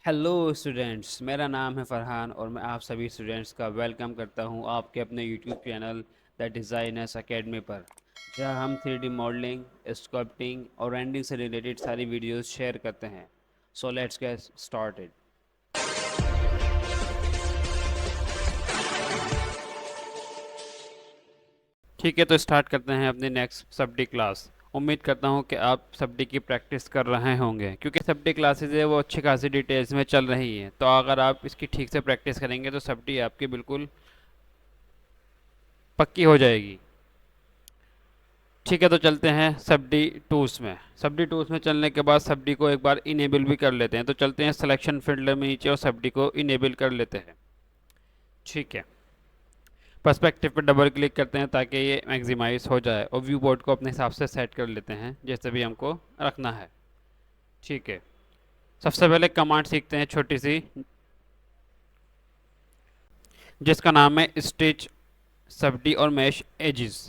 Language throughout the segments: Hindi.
हेलो स्टूडेंट्स, मेरा नाम है फरहान और मैं आप सभी स्टूडेंट्स का वेलकम करता हूं आपके अपने YouTube channel the designers academy पर, जहां हम 3D मॉडलिंग, स्कल्पटिंग और रेंडिंग से रिलेटेड सारी वीडियोस शेयर करते हैं। So let's get started. ठीक है, तो स्टार्ट करते हैं अपनी नेक्स्ट सब्डी क्लास। उम्मीद करता हूं कि आप सब्डी की प्रैक्टिस कर रहे होंगे, क्योंकि सब्डी क्लासेज है वो अच्छी खासी डिटेल्स में चल रही है। तो अगर आप इसकी ठीक से प्रैक्टिस करेंगे तो सब्डी आपकी बिल्कुल पक्की हो जाएगी। ठीक है, तो चलते हैं सब्डी टूल्स में। सब्डी टूल्स में चलने के बाद सब्डी को एक बार इनेबल भी कर लेते हैं। तो चलते हैं सिलेक्शन फील्ड में नीचे और सब्डी को इनेबल कर लेते हैं। ठीक है, पर्सपेक्टिव पर डबल क्लिक करते हैं ताकि ये मैक्सिमाइज हो जाए और व्यू बोर्ड को अपने हिसाब से सेट कर लेते हैं जैसे भी हमको रखना है। ठीक है, सबसे पहले कमांड सीखते हैं छोटी सी, जिसका नाम है स्टिच सब्डी और मैश एजिस।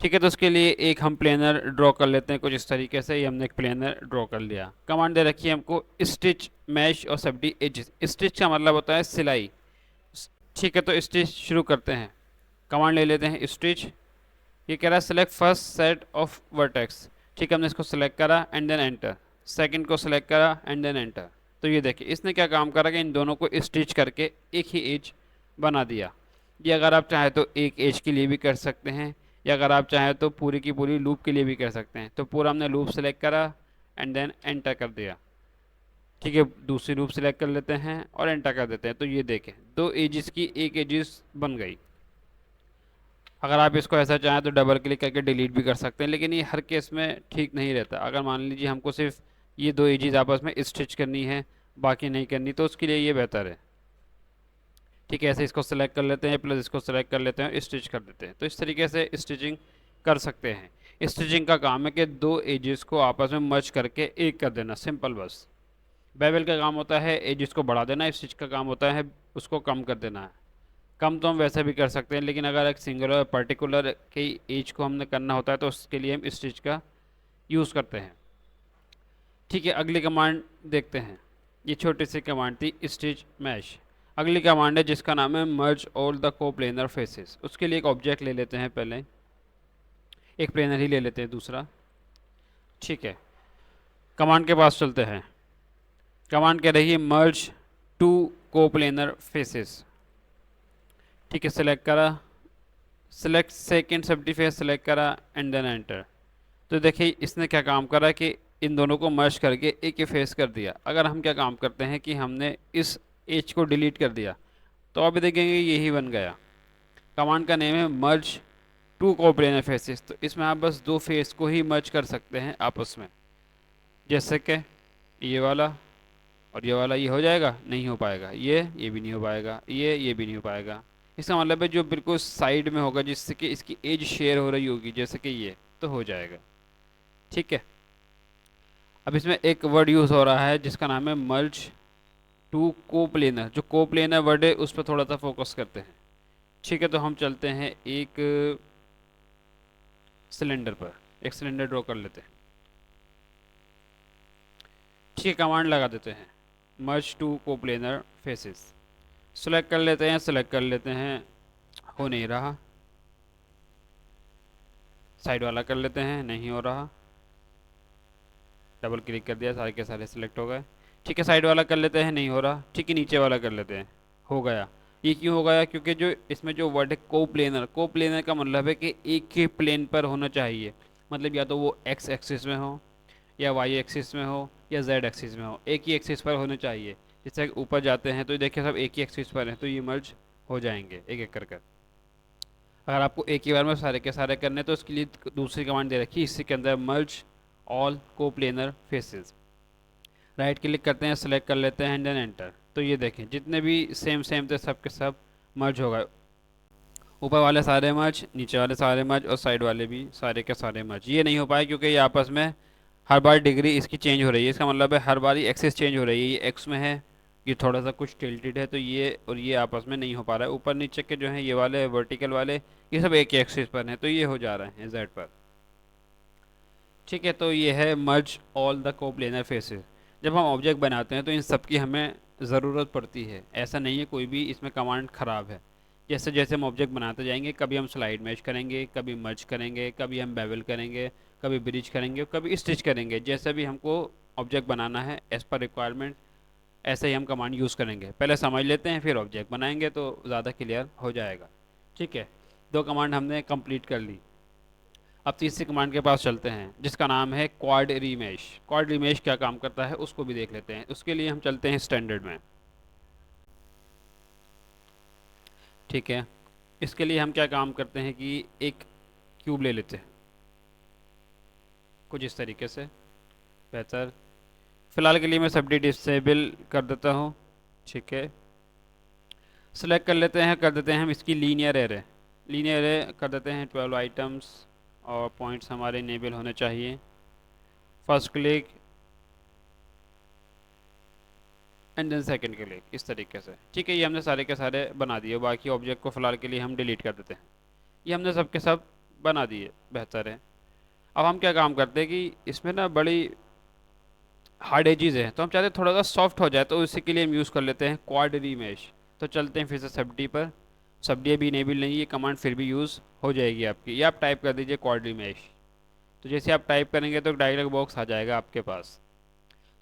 ठीक है, तो उसके लिए एक हम प्लेनर ड्रॉ कर लेते हैं कुछ इस तरीके से। ये हमने एक प्लेनर ड्रॉ कर लिया। कमांड दे रखी है हमको स्टिच मैश और सब्डी एजिस। स्टिच का मतलब होता है सिलाई। ठीक है, तो स्टिच शुरू करते हैं। कमांड ले लेते हैं स्टिच। ये कह रहा है select first set of vertex. ठीक है, हमने इसको सेलेक्ट करा एंड देन एंटर। सेकंड को सेलेक्ट करा एंड देन एंटर। तो ये देखिए इसने क्या काम करा कि इन दोनों को स्टिच करके एक ही एज बना दिया। ये अगर आप चाहें तो एक एज के लिए भी कर सकते हैं, या अगर आप चाहें तो पूरी की पूरी लूप के लिए भी कर सकते हैं। तो पूरा हमने लूप सेलेक्ट करा एंड देन एंटर कर दिया। ठीक है, दूसरी लूप सेलेक्ट कर लेते हैं और एंटर कर देते हैं। तो ये देखें दो एजिस की एक एजिस बन गई। अगर आप इसको ऐसा चाहें तो डबल क्लिक करके डिलीट भी कर सकते हैं, लेकिन ये हर केस में ठीक नहीं रहता। अगर मान लीजिए हमको सिर्फ ये दो एजिस आपस में स्टिच करनी है, बाकी नहीं करनी, तो उसके लिए ये बेहतर है। ठीक है, ऐसे इसको सेलेक्ट कर लेते हैं प्लस इसको सेलेक्ट कर लेते हैं, स्टिच कर देते हैं। तो इस तरीके से स्टिचिंग कर सकते हैं। स्टिचिंग का काम है कि दो एजेस को आपस में मर्ज करके एक कर देना, सिंपल बस। बेवल का काम होता है एजेस को बढ़ा देना, स्टिच का काम होता है उसको कम कर देना है। कम तो हम वैसे भी कर सकते हैं, लेकिन अगर एक सिंगुलर पर्टिकुलर की एज को हमने करना होता है तो उसके लिए हम स्टिच का यूज़ करते हैं। ठीक है, अगली कमांड देखते हैं। ये छोटी सी कमांड थी स्टिच मैश। अगली कमांड है जिसका नाम है मर्ज ऑल द को प्लेनर फेसेस। उसके लिए एक ऑब्जेक्ट ले लेते हैं, पहले एक प्लेनर ही ले लेते हैं दूसरा। ठीक है, कमांड के पास चलते हैं। कमांड कह रही है मर्ज टू को प्लेनर फेसेस। ठीक है, सेलेक्ट करा, सेलेक्ट सेकेंड सब्डी फेस सेलेक्ट करा एंड देन एंटर। तो देखिए इसने क्या काम करा कि इन दोनों को मर्ज करके एक ही फेस कर दिया। अगर हम क्या काम करते हैं कि हमने इस एज को डिलीट कर दिया, तो अभी देखेंगे यही बन गया। कमांड का नेम है मर्ज टू कोप्लेनर फेसेस। तो इसमें आप बस दो फेस को ही मर्ज कर सकते हैं आपस में, जैसे कि ये वाला और ये वाला। ये हो जाएगा? नहीं हो पाएगा। ये भी नहीं हो पाएगा, ये भी नहीं हो पाएगा। इसका मतलब है जो बिल्कुल साइड में होगा जिससे कि इसकी एज शेयर हो रही होगी, जैसे कि ये, तो हो जाएगा। ठीक है, अब इसमें एक वर्ड यूज़ हो रहा है जिसका नाम है मर्ज टू कोप्लेनर। जो कोप्लेनर वर्ड है उस पर थोड़ा सा फोकस करते हैं। ठीक है, तो हम चलते हैं एक सिलेंडर पर, एक सिलेंडर ड्रॉ कर लेते हैं। ठीक है, कमांड लगा देते हैं मर्ज टू कोप्लेनर फेसेस। सेलेक्ट कर लेते हैं, सेलेक्ट कर लेते हैं, हो नहीं रहा। साइड वाला कर लेते हैं, नहीं हो रहा। डबल क्लिक कर दिया, सारे के सारे सिलेक्ट हो गए। ठीक है, साइड वाला कर लेते हैं, नहीं हो रहा। ठीक है, नीचे वाला कर लेते हैं, हो गया। ये क्यों हो गया? क्योंकि जो इसमें जो वर्ड है कोप्लेनर, कोप्लेनर का मतलब है कि एक ही प्लेन पर होना चाहिए। मतलब या तो वो एक्स एक्सिस में हो, या वाई एक्सिस में हो, या जेड एक्सिस में हो, एक ही एक्सिस पर होने चाहिए। जैसे ऊपर जाते हैं तो देखिए सब एक ही एक्सिस पर हैं, तो ये मर्ज हो जाएंगे एक एक कर। अगर आपको एक ही बार में सारे के सारे करने तो उसके लिए दूसरी कमांड दे रखी है, इसी के अंदर मर्ज ऑल को प्लेनर फेसेस। राइट क्लिक करते हैं, सेलेक्ट कर लेते हैं एंड देन एंटर। तो ये देखें जितने भी सेम सेम थे सब के सब मर्ज हो गए। ऊपर वाले सारे मर्ज, नीचे वाले सारे मर्ज और साइड वाले भी सारे के सारे मर्ज। ये नहीं हो पाए क्योंकि ये आपस में हर बार डिग्री इसकी चेंज हो रही है। इसका मतलब है हर बार ये एक्सिस चेंज हो रही है। ये एक्स में है, ये थोड़ा सा कुछ टिल्टेड है, तो ये और ये आपस में नहीं हो पा रहा है। ऊपर नीचे के जो हैं ये वाले वर्टिकल वाले, ये सब एक ही एक्सिस पर हैं, तो ये हो जा रहे हैं जेड पर। ठीक है, तो ये है मर्ज ऑल द कोप्लेनर फेसेस। जब हम ऑब्जेक्ट बनाते हैं तो इन सब की हमें ज़रूरत पड़ती है। ऐसा नहीं है कोई भी इसमें कमांड ख़राब है। जैसे जैसे हम ऑब्जेक्ट बनाते जाएंगे, कभी हम स्लाइड मैश करेंगे, कभी मर्ज करेंगे, कभी हम बेवल करेंगे, कभी ब्रिज करेंगे, कभी स्टिच करेंगे। जैसे भी हमको ऑब्जेक्ट बनाना है एज़ पर रिक्वायरमेंट, ऐसे ही हम कमांड यूज़ करेंगे। पहले समझ लेते हैं, फिर ऑब्जेक्ट बनाएंगे तो ज़्यादा क्लियर हो जाएगा। ठीक है, दो कमांड हमने कंप्लीट कर ली। अब तीसरी कमांड के पास चलते हैं जिसका नाम है क्वाड रीमेश। क्वाड रीमेश क्या काम करता है उसको भी देख लेते हैं। उसके लिए हम चलते हैं स्टैंडर्ड में। ठीक है, इसके लिए हम क्या काम करते हैं कि एक क्यूब ले लेते हैं कुछ इस तरीके से, बेहतर। फिलहाल के लिए मैं सब डी डिसेबल कर देता हूँ। ठीक है, सेलेक्ट कर लेते हैं, कर देते हैं हम इसकी लीनियर एरे। लीनियर एरे कर देते हैं 12 आइटम्स, और पॉइंट्स हमारे इनेबल होने चाहिए। First click and then second click, इस तरीके से। ठीक है, ये हमने सारे के सारे बना दिए। बाकी ऑब्जेक्ट को फिलहाल के लिए हम डिलीट कर देते हैं। ये हमने सब के सब बना दिए, बेहतर है। अब हम क्या काम करते हैं कि इसमें ना बड़ी हार्ड एजेस है, तो हम चाहते हैं थोड़ा सा सॉफ्ट हो जाए, तो इसी के लिए हम यूज़ कर लेते हैं क्वाड रीमेश। तो चलते हैं फिर से सब डी पर। सब डी अभी इनेबल नहीं, ये कमांड फिर भी यूज़ हो जाएगी आपकी। ये आप टाइप कर दीजिए क्वाड रीमेश। तो जैसे आप टाइप करेंगे तो डायलॉग बॉक्स आ जाएगा आपके पास।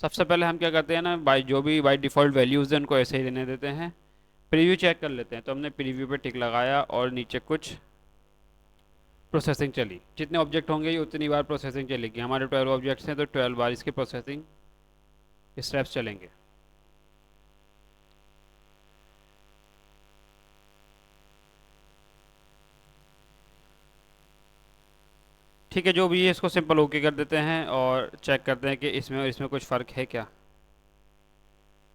सबसे पहले हम क्या करते हैं ना, बाई जो भी बाई डिफ़ॉल्ट वैल्यूज़ हैं उनको ऐसे ही रहने देते हैं। प्रीव्यू चेक कर लेते हैं, तो हमने प्रीव्यू पे टिक लगाया और नीचे कुछ प्रोसेसिंग चली। जितने ऑब्जेक्ट होंगे ये उतनी बार प्रोसेसिंग चलेगी। हमारे 12 ऑब्जेक्ट्स हैं तो 12 बार इसकी प्रोसेसिंग स्टेप्स चलेंगे। ठीक है, जो भी है इसको सिंपल ओके कर देते हैं और चेक करते हैं कि इसमें और इसमें कुछ फ़र्क है क्या।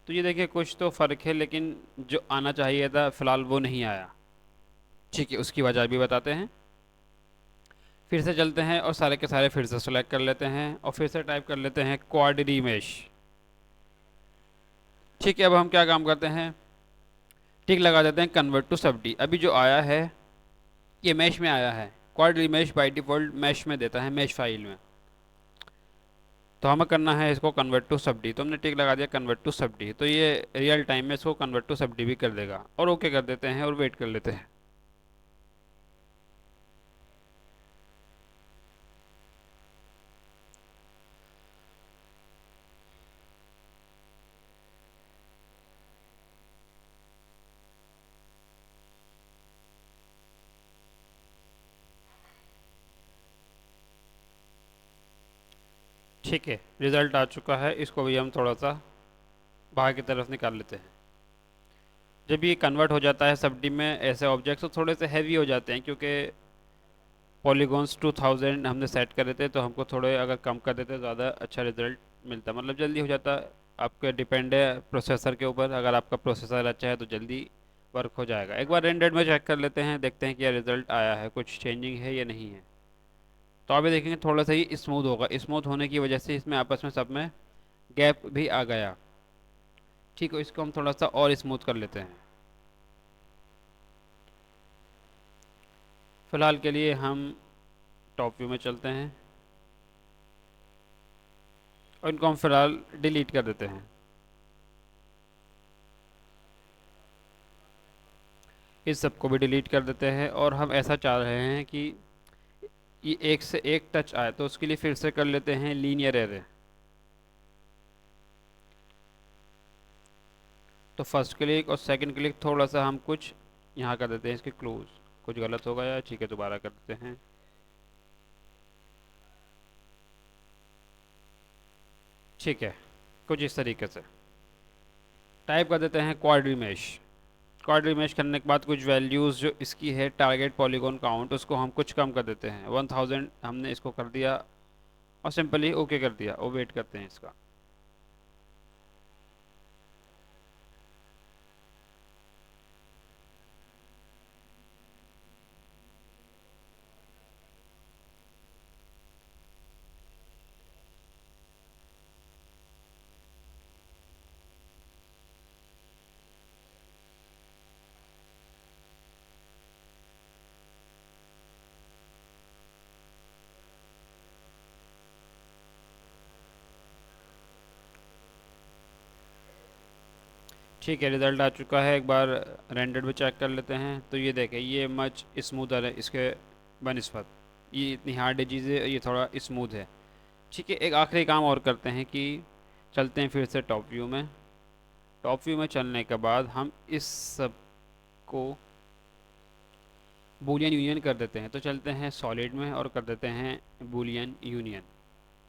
तो ये देखिए कुछ तो फ़र्क है, लेकिन जो आना चाहिए था फ़िलहाल वो नहीं आया। ठीक है, उसकी वजह भी बताते हैं। फिर से चलते हैं और सारे के सारे फिर से सेलेक्ट कर लेते हैं और फिर से टाइप कर लेते हैं क्वाड रीमेश। ठीक है, अब हम क्या काम करते हैं, टिक लगा देते हैं कन्वर्ट टू सब डी। अभी जो आया है ये मैश में आया है। क्वाड रीमेश बाय डिफ़ॉल्ट मैश में देता है, मैश फाइल में। तो हमें करना है इसको कन्वर्ट टू सब डी, तो हमने टिक लगा दिया कन्वर्ट टू सब डी। तो ये रियल टाइम में इसको कन्वर्ट टू सब डी भी कर देगा। और ओके कर देते हैं और वेट कर लेते हैं। ठीक है, रिज़ल्ट आ चुका है। इसको भी हम थोड़ा सा बाहर की तरफ निकाल लेते हैं। जब ये कन्वर्ट हो जाता है सब डी में, ऐसे ऑब्जेक्ट्स तो थोड़े से हैवी हो जाते हैं, क्योंकि पॉलीगॉन्स 2000 हमने सेट करे थे, तो हमको थोड़े अगर कम कर देते ज़्यादा अच्छा रिजल्ट मिलता, मतलब जल्दी हो जाता। आपके डिपेंड है प्रोसेसर के ऊपर। अगर आपका प्रोसेसर अच्छा है तो जल्दी वर्क हो जाएगा। एक बार रेंडर्ड में चेक कर लेते हैं, देखते हैं कि यह रिज़ल्ट आया है, कुछ चेंजिंग है या नहीं है। तो अभी देखेंगे थोड़ा सा ही स्मूथ होगा। स्मूथ होने की वजह से इसमें आपस में सब में गैप भी आ गया। ठीक है, इसको हम थोड़ा सा और स्मूथ कर लेते हैं। फ़िलहाल के लिए हम टॉप व्यू में चलते हैं और इनको हम फ़िलहाल डिलीट कर देते हैं। इस सब को भी डिलीट कर देते हैं और हम ऐसा चाह रहे हैं कि ये एक से एक टच आए, तो उसके लिए फिर से कर लेते हैं लीनियर एरे। तो फर्स्ट क्लिक और सेकंड क्लिक थोड़ा सा हम कुछ यहाँ कर देते हैं इसके क्लोज। कुछ गलत हो गया, ठीक है दोबारा कर देते हैं। ठीक है, कुछ इस तरीके से टाइप कर देते हैं क्वाड रीमेश। क्वाड रीमेश करने के बाद कुछ वैल्यूज़ जो इसकी है टारगेट पॉलीगॉन काउंट, उसको हम कुछ कम कर देते हैं। 1000 हमने इसको कर दिया और सिंपली ओके कर दिया और वेट करते हैं इसका। ठीक है, रिज़ल्ट आ चुका है। एक बार रेंडर भी चेक कर लेते हैं। तो ये देखें, ये मच स्मूदर है इसके बनस्पत। ये इतनी हार्ड चीज़ है, ये थोड़ा स्मूथ है। ठीक है, एक आखिरी काम और करते हैं कि चलते हैं फिर से टॉप व्यू में। टॉप व्यू में चलने के बाद हम इस सब को बूलियन यूनियन कर देते हैं। तो चलते हैं सॉलिड में और कर देते हैं बूलियन यूनियन,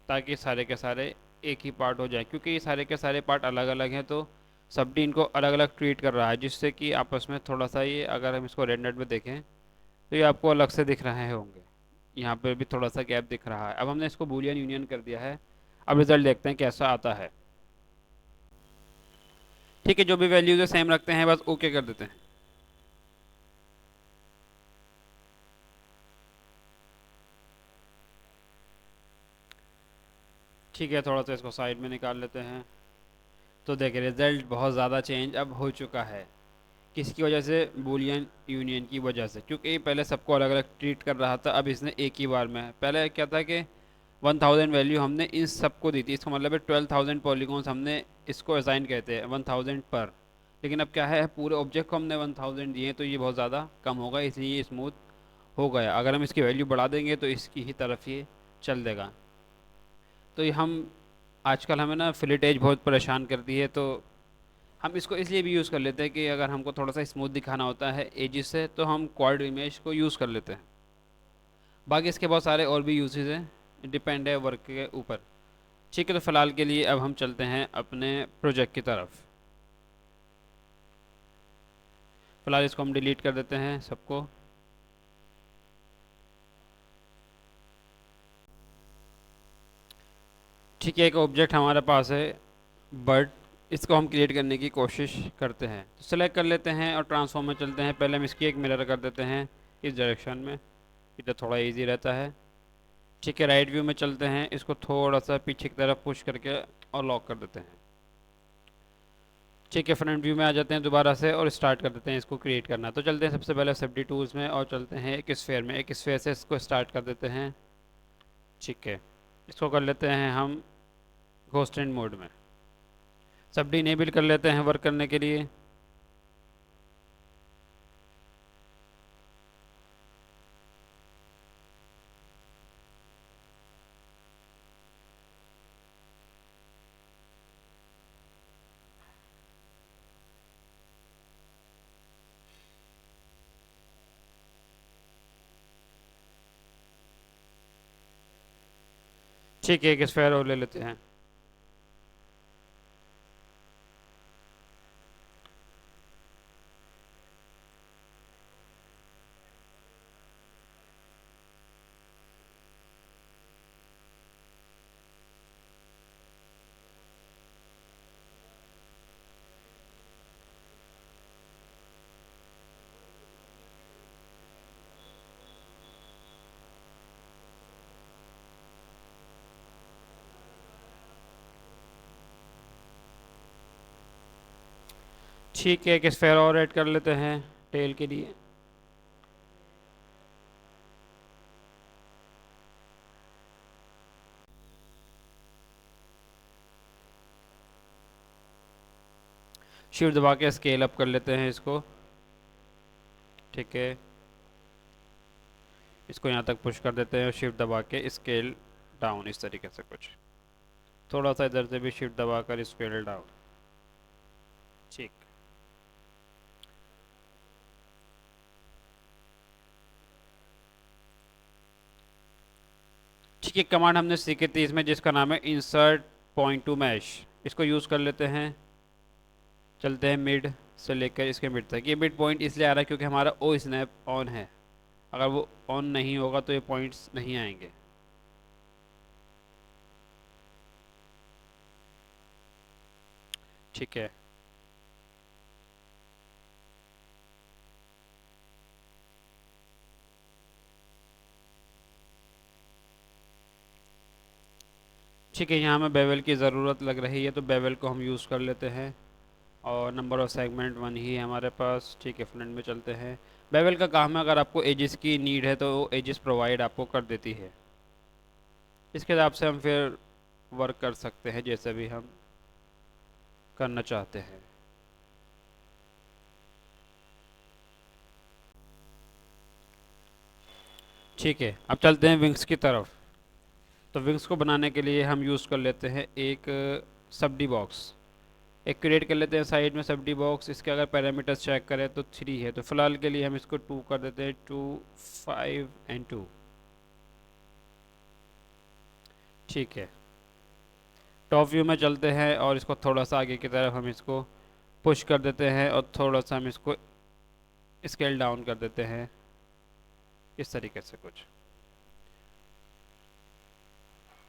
ताकि सारे के सारे एक ही पार्ट हो जाए। क्योंकि ये सारे के सारे पार्ट अलग अलग हैं, तो सब डी इनको अलग अलग ट्रीट कर रहा है, जिससे कि आपस में थोड़ा सा ये, अगर हम इसको रेंडर में देखें तो ये आपको अलग से दिख रहे होंगे। यहाँ पे भी थोड़ा सा गैप दिख रहा है। अब हमने इसको बूलियन यूनियन कर दिया है। अब रिजल्ट देखते हैं कैसा आता है। ठीक है, जो भी वैल्यूज है सेम रखते हैं, बस ओके कर देते हैं। ठीक है, थोड़ा सा इसको साइड में निकाल लेते हैं। तो देखिए, रिजल्ट बहुत ज़्यादा चेंज अब हो चुका है। किसकी वजह से? बूलियन यूनियन की वजह से। क्योंकि पहले सबको अलग अलग ट्रीट कर रहा था, अब इसने एक ही बार में। पहले क्या था कि 1000 वैल्यू हमने इन सबको दी थी, इसका मतलब है 12,000 पॉलीगॉन्स हमने इसको असाइन कहते हैं 1000 पर। लेकिन अब क्या है, पूरे ऑब्जेक्ट को हमने 1000 दिए, तो ये बहुत ज़्यादा कम होगा, इसलिए ये स्मूथ हो गया। अगर हम इसकी वैल्यू बढ़ा देंगे तो इसकी ही तरफ ये चल देगा। तो ये हम आजकल हमें ना फिलेट एज बहुत परेशान करती है, तो हम इसको इसलिए भी यूज़ कर लेते हैं कि अगर हमको थोड़ा सा स्मूथ दिखाना होता है एजिस से, तो हम क्वाड इमेज को यूज़ कर लेते हैं। बाकी इसके बहुत सारे और भी यूजेस हैं, डिपेंड है वर्क के ऊपर। ठीक है, तो फ़िलहाल के लिए अब हम चलते हैं अपने प्रोजेक्ट की तरफ। फ़िलहाल इसको हम डिलीट कर देते हैं सबको। ठीक है, एक ऑब्जेक्ट हमारे पास है बट इसको हम क्रिएट करने की कोशिश करते हैं। तो सेलेक्ट कर लेते हैं और ट्रांसफॉर्म में चलते हैं। पहले हम इसकी एक मिरर कर देते हैं इस डायरेक्शन में, इधर थोड़ा इजी रहता है। ठीक है, राइट व्यू में चलते हैं, इसको थोड़ा सा पीछे की तरफ पुश करके और लॉक कर देते हैं। ठीक है, फ्रंट व्यू में आ जाते हैं दोबारा से और स्टार्ट कर देते हैं इसको क्रिएट करना। तो चलते हैं सबसे पहले सेफ्टी टूल्स में और चलते हैं एक स्फेयर में। एक स्फेयर से इसको स्टार्ट कर देते हैं। ठीक है, इसको कर लेते हैं हम घोस्ट एंड मोड में। सब डी इनेबल कर लेते हैं वर्क करने के लिए। ठीक है, एक स्फेयर और ले लेते हैं। ठीक है, एक स्फेयर और ऐड कर लेते हैं टेल के लिए। शिफ्ट दबा के स्केल अप कर लेते हैं इसको। ठीक है, इसको यहाँ तक पुश कर देते हैं और शिफ्ट दबा के स्केल डाउन, इस तरीके से कुछ। थोड़ा सा इधर से भी शिफ्ट दबा कर स्केल डाउन। ठीक। ठीक है, कमांड हमने सीखी थी इसमें, जिसका नाम है इंसर्ट पॉइंट टू मैश। इसको यूज़ कर लेते हैं। चलते हैं मिड से लेकर इसके मिड तक। ये मिड पॉइंट इसलिए आ रहा है क्योंकि हमारा ओ स्नैप ऑन है। अगर वो ऑन नहीं होगा तो ये पॉइंट्स नहीं आएंगे। ठीक है। ठीक है, यहाँ हमें बेवल की ज़रूरत लग रही है, तो बेवल को हम यूज़ कर लेते हैं। और नंबर ऑफ़ सेगमेंट 1 ही है हमारे पास। ठीक है, फ्रंट में चलते हैं। बेवल का काम है, अगर आपको एजिस की नीड है तो एजिस प्रोवाइड आपको कर देती है। इसके हिसाब से हम फिर वर्क कर सकते हैं जैसे भी हम करना चाहते हैं। ठीक है, अब चलते हैं विंग्स की तरफ। तो विंग्स को बनाने के लिए हम यूज़ कर लेते हैं एक सबडी बॉक्स। एक क्रिएट कर लेते हैं साइड में सबडी बॉक्स। इसके अगर पैरामीटर्स चेक करें तो 3 है, तो फिलहाल के लिए हम इसको 2 कर देते हैं, 2 5 एंड 2। ठीक है, टॉप व्यू में चलते हैं और इसको थोड़ा सा आगे की तरफ हम इसको पुश कर देते हैं और थोड़ा सा हम इसको स्केल डाउन कर देते हैं, इस तरीके से कुछ।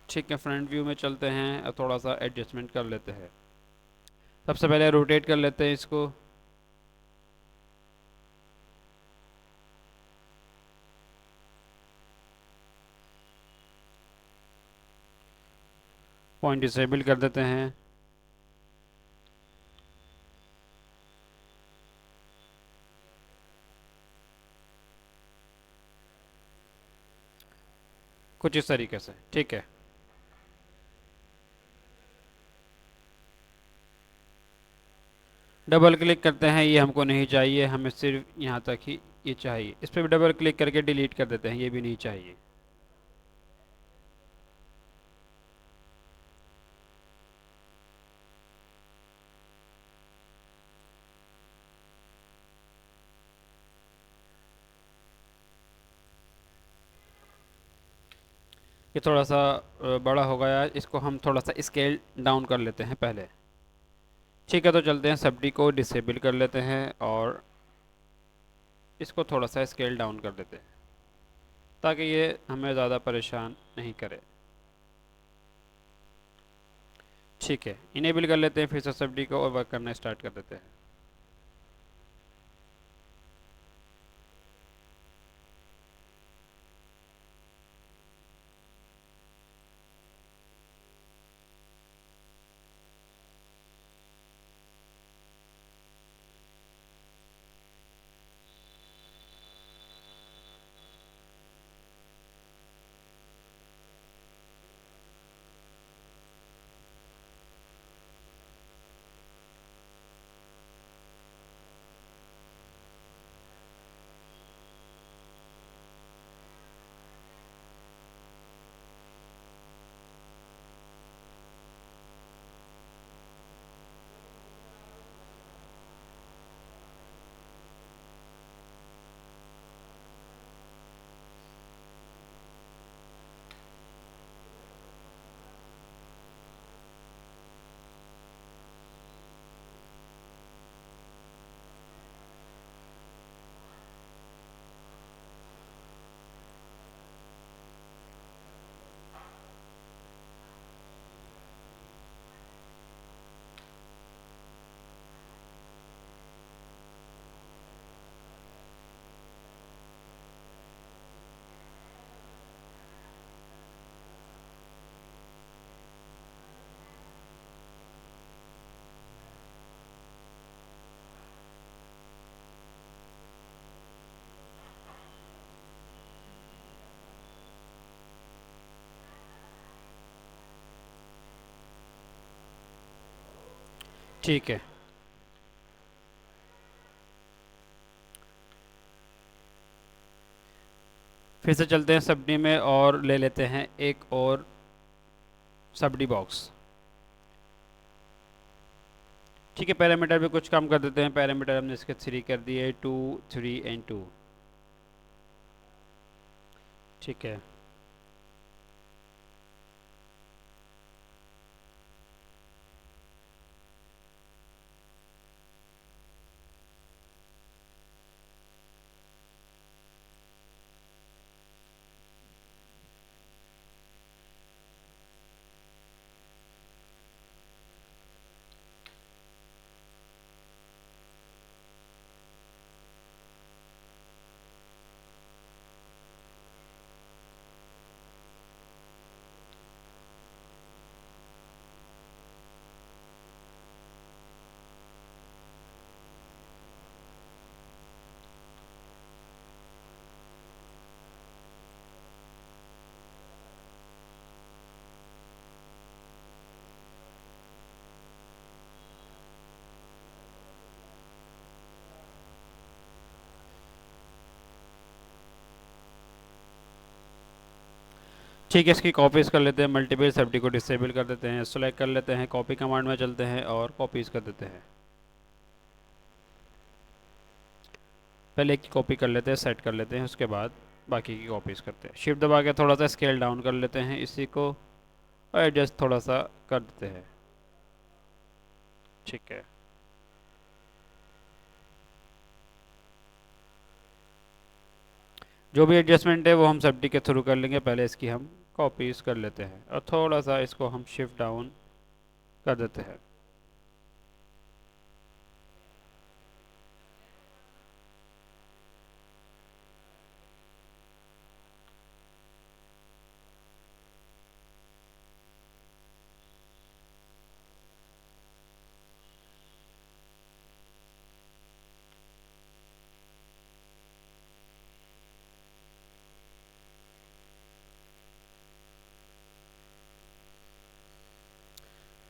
ठीक है, फ्रंट व्यू में चलते हैं और थोड़ा सा एडजस्टमेंट कर लेते हैं। सबसे पहले रोटेट कर लेते हैं इसको। पॉइंट डिसेबल कर देते हैं। कुछ इस तरीके से। ठीक है, डबल क्लिक करते हैं, ये हमको नहीं चाहिए, हमें सिर्फ यहाँ तक ही ये चाहिए। इस पर भी डबल क्लिक करके डिलीट कर देते हैं, ये भी नहीं चाहिए। ये थोड़ा सा बड़ा हो गया, इसको हम थोड़ा सा स्केल डाउन कर लेते हैं पहले। ठीक है, तो चलते हैं, सब्डी को डिसेबल कर लेते हैं और इसको थोड़ा सा स्केल डाउन कर देते हैं ताकि ये हमें ज़्यादा परेशान नहीं करे। ठीक है, इनेबल कर लेते हैं फिर से सब्डी को और वर्क करना स्टार्ट कर देते हैं। ठीक है, फिर से चलते हैं सब्डी में और ले लेते हैं एक और सब्डी बॉक्स। ठीक है, पैरामीटर भी कुछ कम कर देते हैं। पैरामीटर हमने इसके 3 कर दिए, 2 3 एंड 2। ठीक है, ठीक है, इसकी कॉपीज़ कर लेते हैं, मल्टीपल सब्डी को डिसेबल कर देते हैं, सेलेक्ट कर लेते हैं, कॉपी कमांड में चलते हैं और कॉपीज़ कर देते हैं। पहले एक की कॉपी कर लेते हैं, सेट कर लेते हैं, उसके बाद बाकी की कॉपीज़ करते हैं। शिफ्ट दबा के थोड़ा सा स्केल डाउन कर लेते हैं इसी को और एडजस्ट थोड़ा सा कर देते हैं। ठीक है, जो भी एडजस्टमेंट है वो हम सब्डी के थ्रू कर लेंगे। पहले इसकी हम कॉपीज़ कर लेते हैं और थोड़ा सा इसको हम शिफ्ट डाउन कर देते हैं।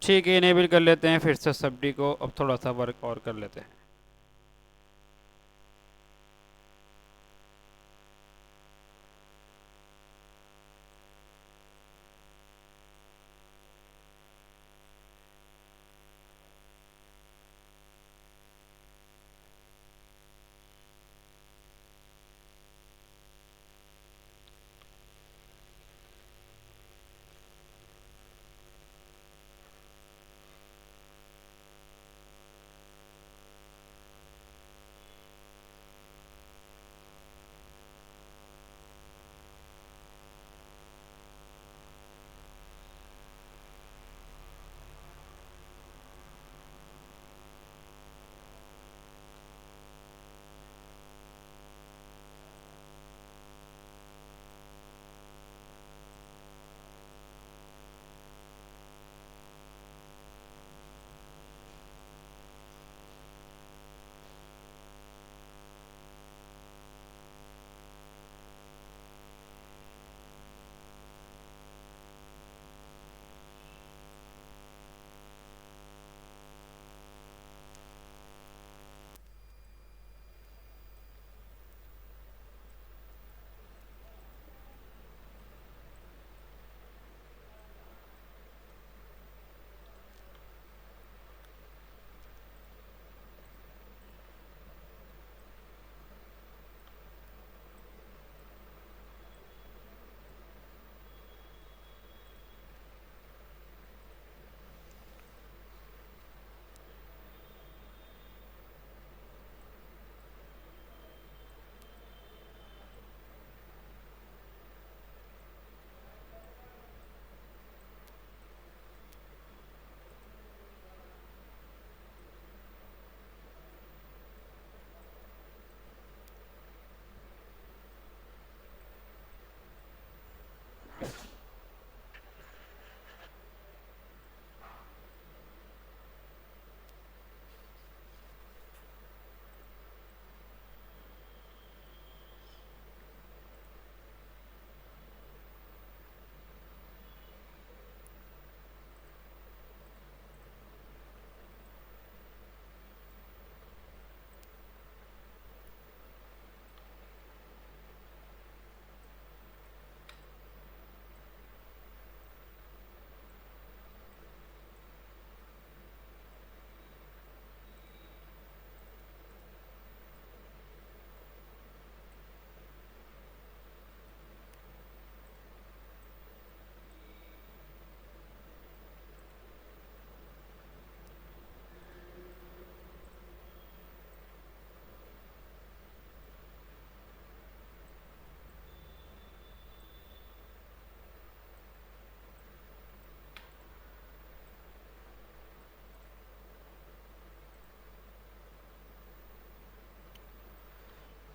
ठीक है, इनेबल कर लेते हैं फिर से सब्डी को। अब थोड़ा सा वर्क और कर लेते हैं।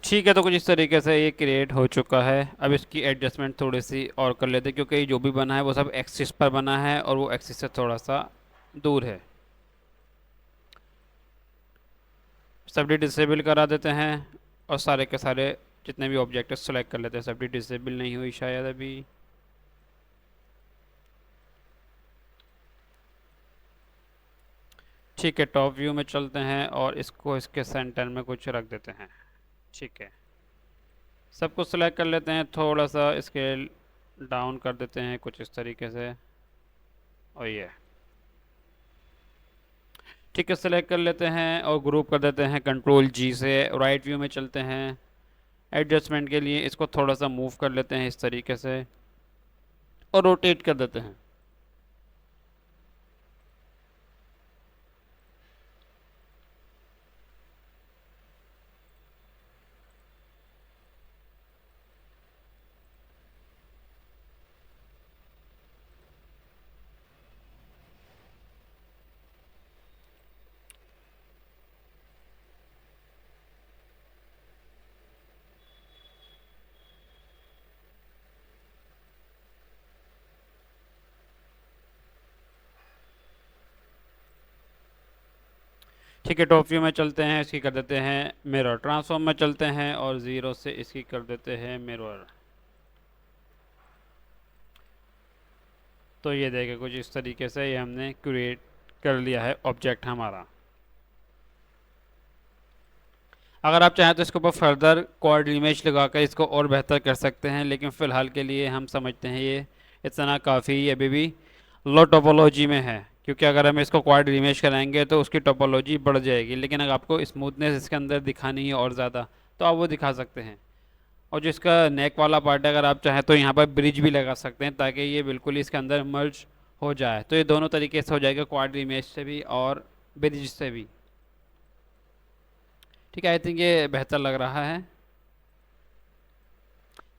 ठीक है, तो कुछ इस तरीके से ये क्रिएट हो चुका है। अब इसकी एडजस्टमेंट थोड़ी सी और कर लेते हैं, क्योंकि ये जो भी बना है वो सब एक्सिस पर बना है और वो एक्सिस से थोड़ा सा दूर है। सब्डी डिसेबल करा देते हैं और सारे के सारे जितने भी ऑब्जेक्ट है सेलेक्ट कर लेते हैं। सब्डी डिसेबल नहीं हुई शायद अभी। ठीक है, टॉप व्यू में चलते हैं और इसको इसके सेंटर में कुछ रख देते हैं। ठीक है, सब कुछ सेलेक्ट कर लेते हैं, थोड़ा सा स्केल डाउन कर देते हैं कुछ इस तरीके से, और ये ठीक है, सेलेक्ट कर लेते हैं और ग्रुप कर देते हैं कंट्रोल जी से। राइट व्यू में चलते हैं, एडजस्टमेंट के लिए इसको थोड़ा सा मूव कर लेते हैं इस तरीके से और रोटेट कर देते हैं। ठीक है, टॉप व्यू में चलते हैं, इसकी कर देते हैं मिरर। ट्रांसफॉर्म में चलते हैं और ज़ीरो से इसकी कर देते हैं मिरर। तो ये देखिए कुछ इस तरीके से ये हमने क्रिएट कर लिया है ऑब्जेक्ट हमारा। अगर आप चाहें तो इसके ऊपर फर्दर क्वाड इमेज लगाकर इसको और बेहतर कर सकते हैं, लेकिन फ़िलहाल के लिए हम समझते हैं ये इतना काफ़ी अभी भी लो टोपोलॉजी में है, क्योंकि अगर हम इसको क्वाड इमेज कराएंगे तो उसकी टोपोलॉजी बढ़ जाएगी। लेकिन अगर आपको स्मूथनेस इसके अंदर दिखानी है और ज़्यादा, तो आप वो दिखा सकते हैं। और जो इसका नेक वाला पार्ट है, अगर आप चाहें तो यहाँ पर ब्रिज भी लगा सकते हैं ताकि ये बिल्कुल ही इसके अंदर मर्ज हो जाए। तो ये दोनों तरीके से हो जाएगा, क्वाड इमेज से भी और ब्रिज से भी। ठीक है, आई थिंक ये बेहतर लग रहा है।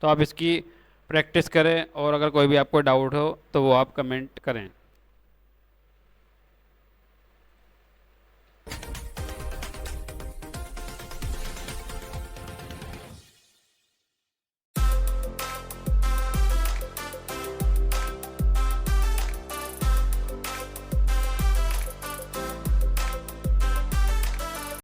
तो आप इसकी प्रैक्टिस करें और अगर कोई भी आपको डाउट हो तो वो आप कमेंट करें।